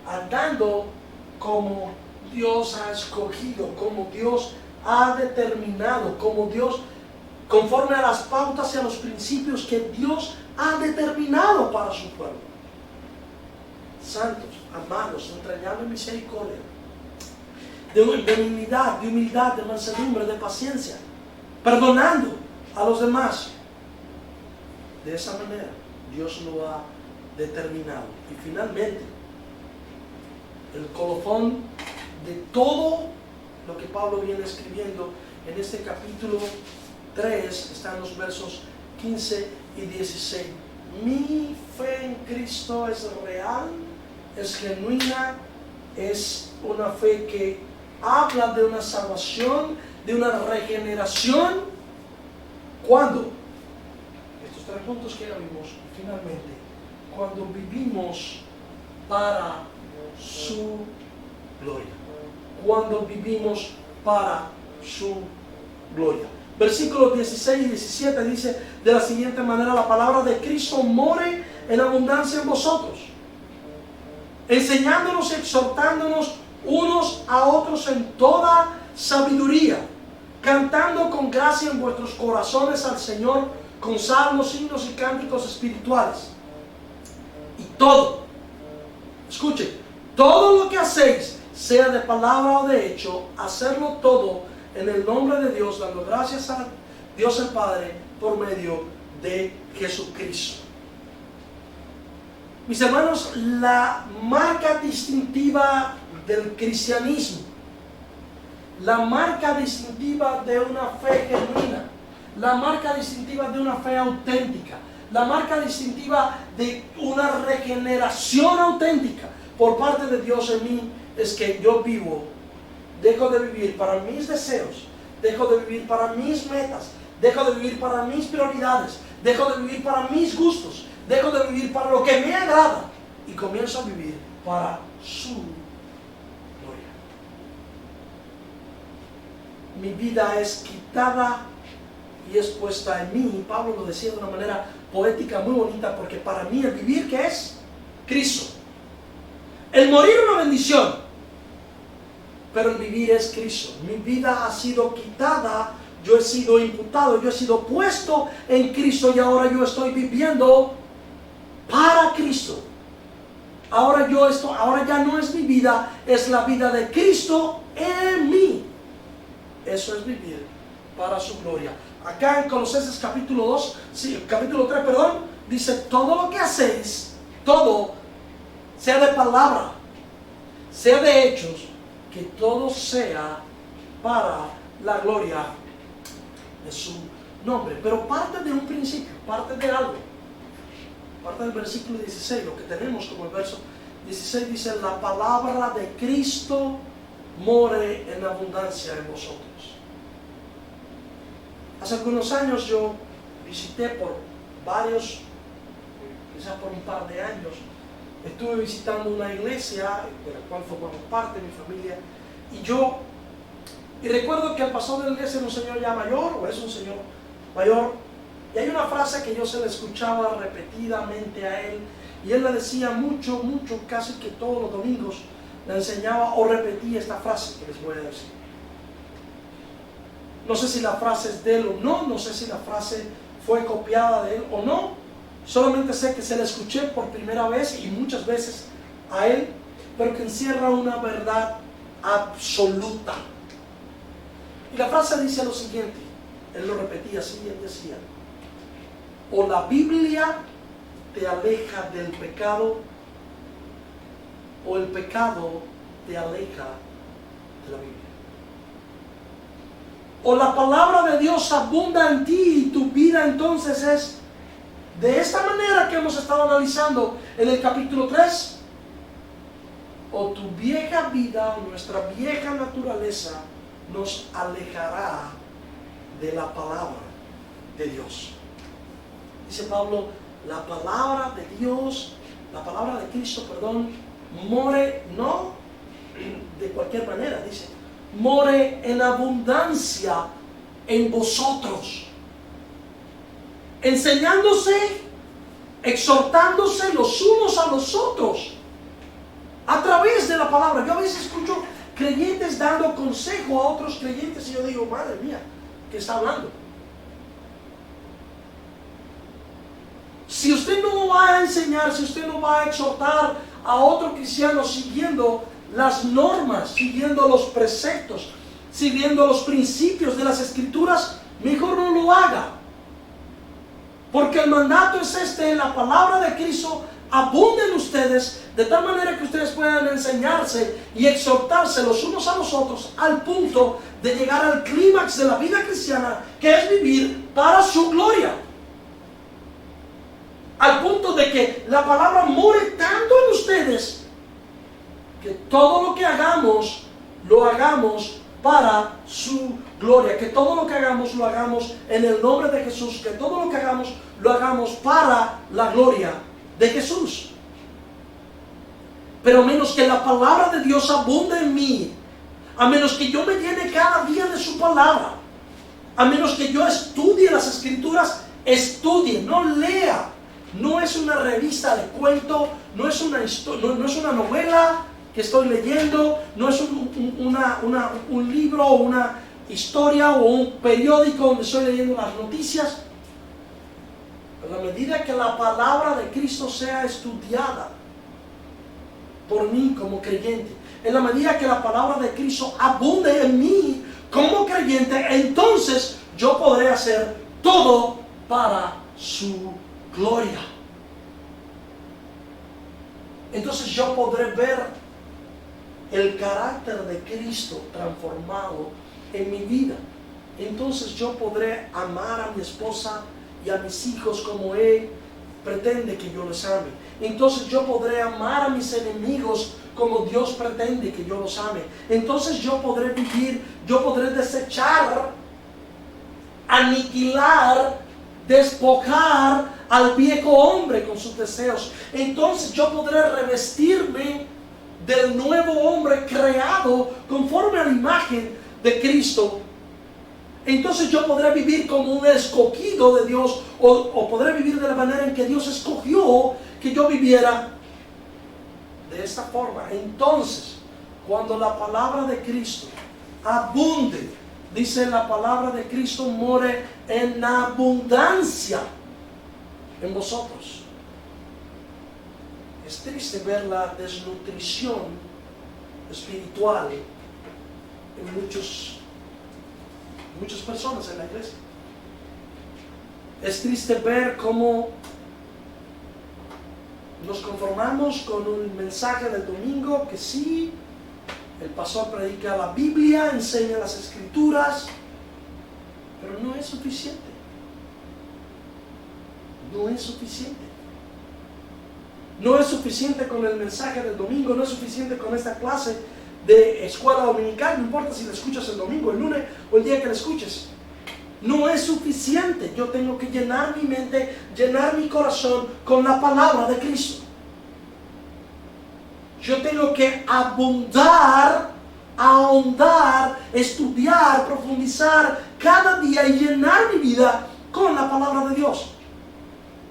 andando como Dios ha escogido, como Dios ha determinado, como Dios, conforme a las pautas y a los principios que Dios ha determinado para su pueblo. Santos, amados, entrañable misericordia, de benignidad, de humildad, de mansedumbre, de paciencia, perdonando a los demás. De esa manera Dios lo ha determinado. Y finalmente, el colofón de todo lo que Pablo viene escribiendo en este capítulo 3 está en los versos 15 y 16. Mi fe en Cristo es real, es genuina, es una fe que habla de una salvación, de una regeneración. ¿Cuándo? Estos tres puntos que ya vimos, finalmente, cuando vivimos para su gloria. Cuando vivimos para su gloria. Versículos 16 y 17 dice de la siguiente manera: la palabra de Cristo more en abundancia en vosotros, enseñándonos y exhortándonos unos a otros en toda sabiduría, cantando con gracia en vuestros corazones al Señor con salmos, himnos y cánticos espirituales. Y todo, escuchen, todo lo que hacéis, sea de palabra o de hecho, hacerlo todo en el nombre de Dios, dando gracias a Dios el Padre por medio de Jesucristo. Mis hermanos, la marca distintiva del cristianismo, la marca distintiva de una fe genuina, la marca distintiva de una fe auténtica, la marca distintiva de una regeneración auténtica por parte de Dios en mí, es que yo vivo, dejo de vivir para mis deseos, dejo de vivir para mis metas, dejo de vivir para mis prioridades, dejo de vivir para mis gustos, dejo de vivir para lo que me agrada y comienzo a vivir para su gloria. Mi vida es quitada y es puesta en mí. Pablo lo decía de una manera poética muy bonita, porque para mí el vivir, ¿qué es? Cristo. El morir es una bendición, pero el vivir es Cristo. Mi vida ha sido quitada, yo he sido imputado, yo he sido puesto en Cristo y ahora yo estoy viviendo para Cristo. Ahora ya no es mi vida, es la vida de Cristo en mí. Eso es vivir para su gloria. Acá en Colosenses capítulo 3, dice: todo lo que hacéis, todo, sea de palabra, sea de hechos, que todo sea para la gloria de su nombre. Pero parte de un principio, parte de algo. Parte del versículo 16, lo que tenemos como el verso 16 dice: la palabra de Cristo more en abundancia en vosotros. Hace algunos años yo visité por varios, quizás por un par de años, estuve visitando una iglesia de la cual formamos parte, mi familia, y recuerdo que el pastor de la iglesia era un señor ya mayor, o es un señor mayor, y hay una frase que yo se le escuchaba repetidamente a él, y él la decía mucho, casi que todos los domingos le enseñaba o repetía esta frase que les voy a decir. No sé si la frase es de él o no, no sé si la frase fue copiada de él o no, Solamente sé que se la escuché por primera vez y muchas veces a él, pero que encierra una verdad absoluta. Y la frase dice lo siguiente, él lo repetía así, él decía: o la Biblia te aleja del pecado, o el pecado te aleja de la Biblia. O la palabra de Dios abunda en ti y tu vida entonces es de esta manera que hemos estado analizando en el capítulo 3, o tu vieja vida, o nuestra vieja naturaleza nos alejará de la palabra de Dios. Dice Pablo, la palabra de Dios, la palabra de Cristo, perdón, more no de cualquier manera, dice, more en abundancia en vosotros, enseñándose, exhortándose los unos a los otros a través de la palabra. Yo a veces escucho creyentes dando consejo a otros creyentes y yo digo, madre mía, ¿qué está hablando? Si usted no va a enseñar, si usted no va a exhortar a otro cristiano siguiendo las normas, siguiendo los preceptos, siguiendo los principios de las Escrituras, mejor no lo haga. Porque el mandato es este, la palabra de Cristo abunde en ustedes, de tal manera que ustedes puedan enseñarse y exhortarse los unos a los otros al punto de llegar al clímax de la vida cristiana, que es vivir para su gloria. Al punto de que la palabra more tanto en ustedes, que todo lo que hagamos, lo hagamos para su gloria, que todo lo que hagamos, lo hagamos en el nombre de Jesús, que todo lo que hagamos, lo hagamos para la gloria de Jesús. Pero a menos que la palabra de Dios abunde en mí, a menos que yo me llene cada día de su palabra, a menos que yo estudie las Escrituras, estudie, no lea. No es una revista de cuento, no es una novela que estoy leyendo, no es un libro o una historia o un periódico donde estoy leyendo las noticias. A la medida que la palabra de Cristo sea estudiada por mí como creyente, en la medida que la palabra de Cristo abunde en mí como creyente, entonces yo podré hacer todo para su gloria. Entonces yo podré ver el carácter de Cristo transformado en mi vida. Entonces yo podré amar a mi esposa y a mis hijos como Él pretende que yo les ame. Entonces yo podré amar a mis enemigos como Dios pretende que yo los ame. Entonces yo podré vivir, yo podré desechar, aniquilar, despojar al viejo hombre con sus deseos. Entonces yo podré revestirme del nuevo hombre creado conforme a la imagen de Cristo. Entonces yo podré vivir como un escogido de Dios, o podré vivir de la manera en que Dios escogió que yo viviera, de esta forma. Entonces, cuando la palabra de Cristo abunde, dice la palabra de Cristo, more en abundancia en vosotros. Es triste ver la desnutrición espiritual en muchas personas en la iglesia. Es triste ver cómo nos conformamos con un mensaje del domingo, que sí, el pastor predica la Biblia, enseña las Escrituras, pero no es suficiente. No es suficiente. No es suficiente con el mensaje del domingo, no es suficiente con esta clase de escuela dominical, no importa si la escuchas el domingo, el lunes o el día que la escuches. No es suficiente. Yo tengo que llenar mi mente, llenar mi corazón con la palabra de Cristo. Yo tengo que abundar, ahondar, estudiar, profundizar cada día y llenar mi vida con la palabra de Dios.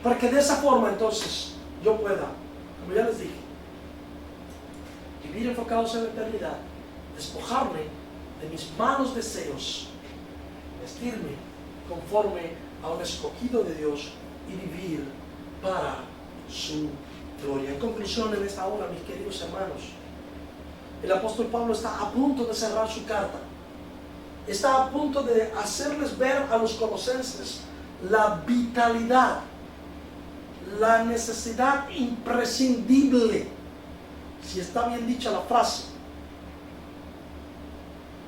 Para que de esa forma entonces yo pueda, como ya les dije, vivir enfocados en la eternidad, despojarme de mis malos deseos, vestirme conforme a un escogido de Dios y vivir para su gloria. En conclusión, en esta hora, mis queridos hermanos, el apóstol Pablo está a punto de cerrar su carta. Está a punto de hacerles ver a los colosenses la vitalidad, la necesidad imprescindible, si está bien dicha la frase,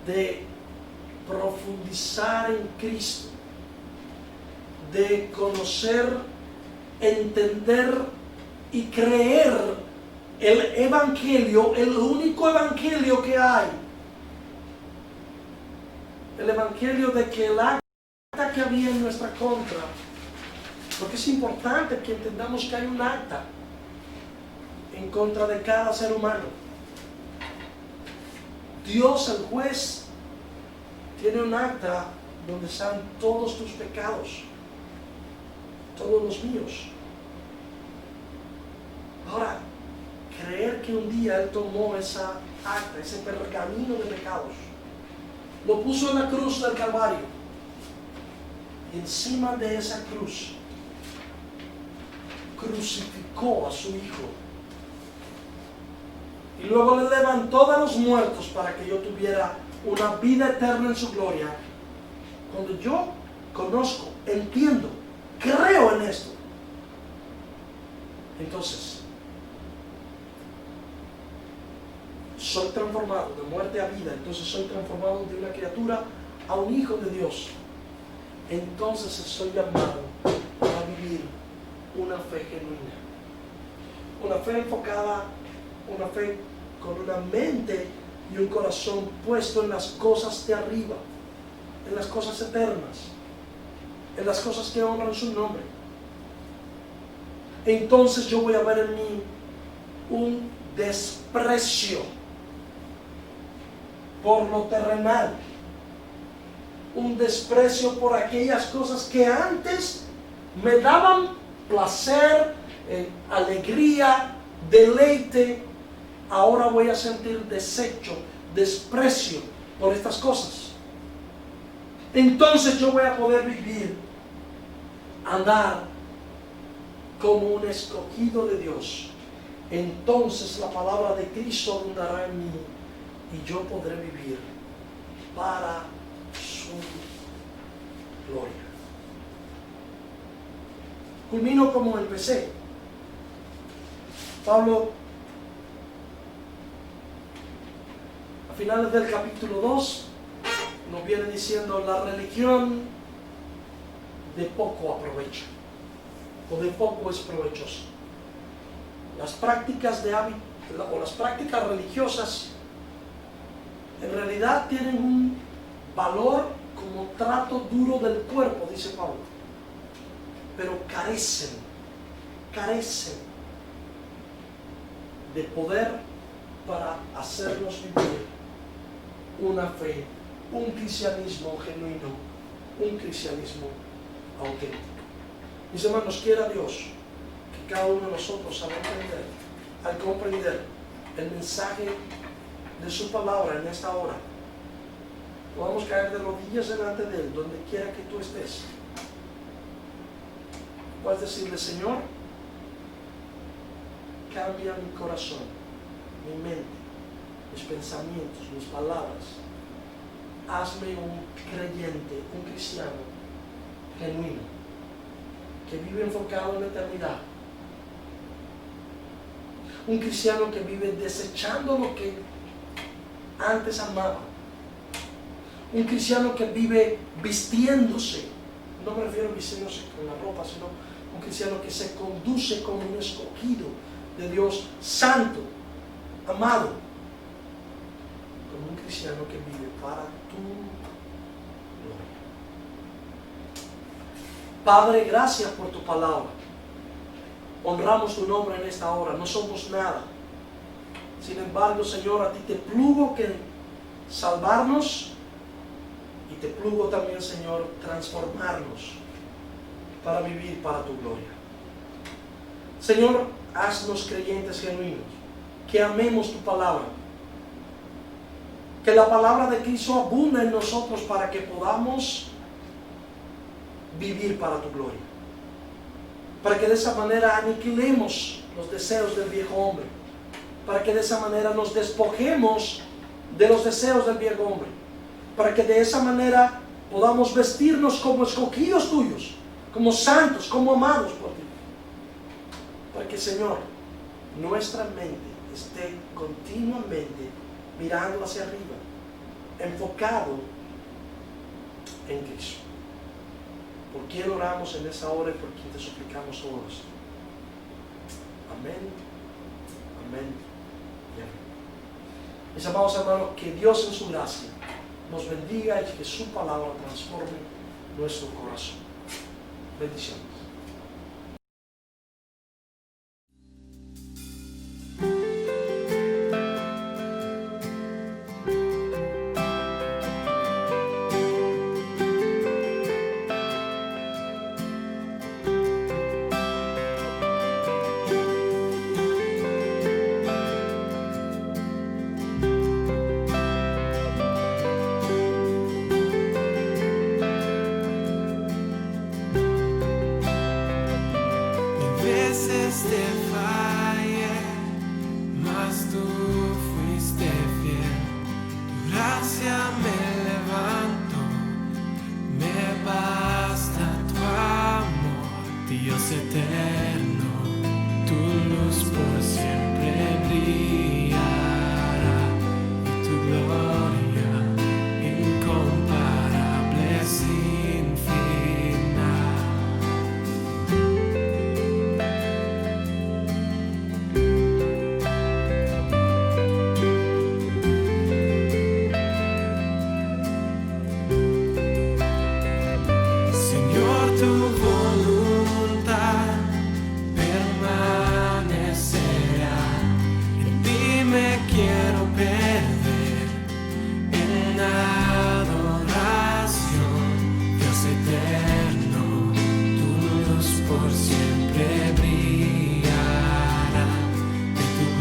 de profundizar en Cristo, de conocer, entender y creer el evangelio, el único evangelio que hay. El evangelio de que el acta que había en nuestra contra, porque es importante que entendamos que hay un acta en contra de cada ser humano. Dios, el juez, tiene un acta donde están todos tus pecados, todos los míos. Ahora, creer que un día Él tomó esa acta, ese pergamino de pecados, lo puso en la cruz del Calvario, y encima de esa cruz crucificó a su Hijo, y luego le levantó de los muertos para que yo tuviera una vida eterna en su gloria. Cuando yo conozco, entiendo, creo en esto, entonces soy transformado de muerte a vida. Entonces soy transformado de una criatura a un hijo de Dios. Entonces soy llamado a vivir una fe genuina, una fe enfocada, una fe con una mente y un corazón puesto en las cosas de arriba, en las cosas eternas, en las cosas que honran su nombre. Entonces yo voy a ver en mí un desprecio por lo terrenal, un desprecio por aquellas cosas que antes me daban placer, alegría, deleite. Ahora voy a sentir desecho, desprecio por estas cosas. Entonces yo voy a poder vivir, andar como un escogido de Dios. Entonces la palabra de Cristo abundará en mí y yo podré vivir para su gloria. Culmino como empecé. Pablo, a finales del capítulo 2, nos viene diciendo: la religión de poco aprovecha, o de poco es provechosa. Las prácticas de hábito, o las prácticas religiosas, en realidad tienen un valor como trato duro del cuerpo, dice Pablo, pero carecen de poder para hacernos vivir una fe, un cristianismo genuino, un cristianismo auténtico. Mis hermanos, quiera Dios que cada uno de nosotros al comprender el mensaje de su palabra en esta hora, podamos caer de rodillas delante de Él, donde quiera que tú estés. Puedes decirle: Señor, cambia mi corazón, mi mente, mis pensamientos, mis palabras. Hazme un creyente, un cristiano genuino, que vive enfocado en la eternidad. Un cristiano que vive desechando lo que antes amaba. Un cristiano que vive vistiéndose, no me refiero a vistiéndose con la ropa, sino un cristiano que se conduce como un escogido de Dios, santo, amado, como un cristiano que vive para tu gloria. Padre, gracias por tu palabra. Honramos tu nombre en esta hora. No somos nada. Sin embargo, Señor, a ti te plugo que salvarnos, y te plugo también, Señor, transformarnos para vivir para tu gloria. Señor, haznos creyentes genuinos, que amemos tu palabra, que la palabra de Cristo abunda en nosotros para que podamos vivir para tu gloria. para que de esa manera aniquilemos los deseos del viejo hombre, para que de esa manera nos despojemos de los deseos del viejo hombre, para que de esa manera podamos vestirnos como escogidos tuyos, como santos, como amados por ti, para que, Señor, nuestra mente esté continuamente mirando hacia arriba, enfocado en Cristo. ¿Por quién oramos en esa hora y por quién te suplicamos todos? Amén, amén y amén. Mis amados hermanos, que Dios en su gracia nos bendiga y que su palabra transforme nuestro corazón. Bendiciones. Te fallé, mas tú fuiste fiel. Tu gracia me levantó, me basta tu amor, Dios eterno. Tu luz por siempre brillará y tu gloria incomparable sin final. Tu voluntad permanecerá, en ti me quiero perder, en adoración, Dios eterno, tu luz por siempre